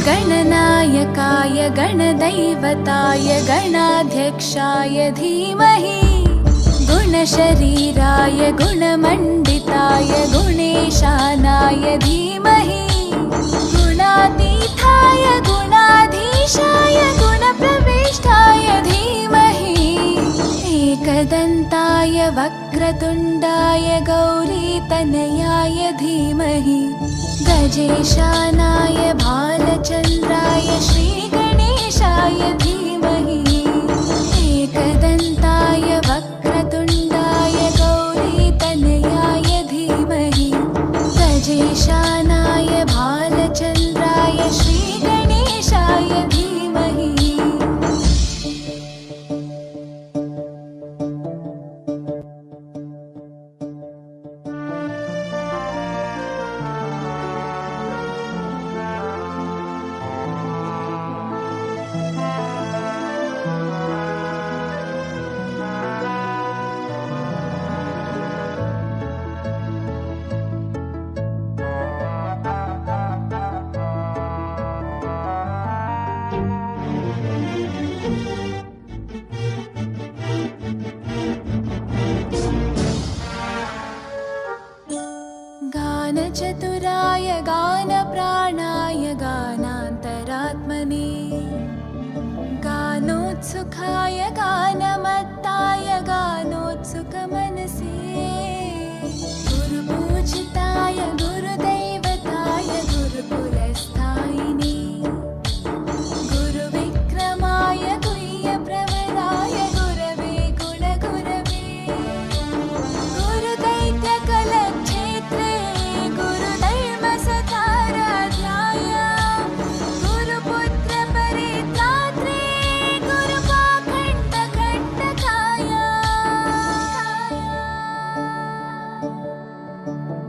गणनायकाय गणदैवताय गणाध्यक्षाय धीमहि गुणशरीराय गुणमण्डिताय गुणेशानाय धीमहि गुणातीताय गुणाधीशाय गुणप्रविष्टाय धीमहि एकदन्ताय वक्रतुण्डाय गौरीतनयाय धीमहि गजेशानाय भालचन्द्राय श्रीगणेशाय धीमहि एकदन्ताय वक्रतुण्डाय गौरीतनयाय धीमहि गजेशानाय भालचन्द्राय श्रीगणेशाय धीमहि गानचतुराय गानप्राणाय गानान्तरात्मने गानोत्सुकाय गानमत्ताय गानोत्सुकमनसे गुरुपूजिताय गुरुदैवताय गुरुकुलस्थायिने गुरुविक्रमाय गुह्यप्रवराय गुरवे गुणगुरवे गुरुदैत्यकलक्षेत्रे गुरुधर्मसताराध्याय गुरुपुत्रपरित्रात्रे गुरुपाखण्डकण्टकाय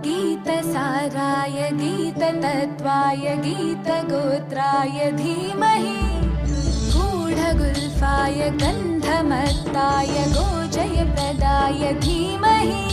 गीतसाराय गीततत्त्वाय गीतगोत्राय धीमहि गूढगुल्फाय गन्धमत्ताय गोजयप्रदाय धीमहि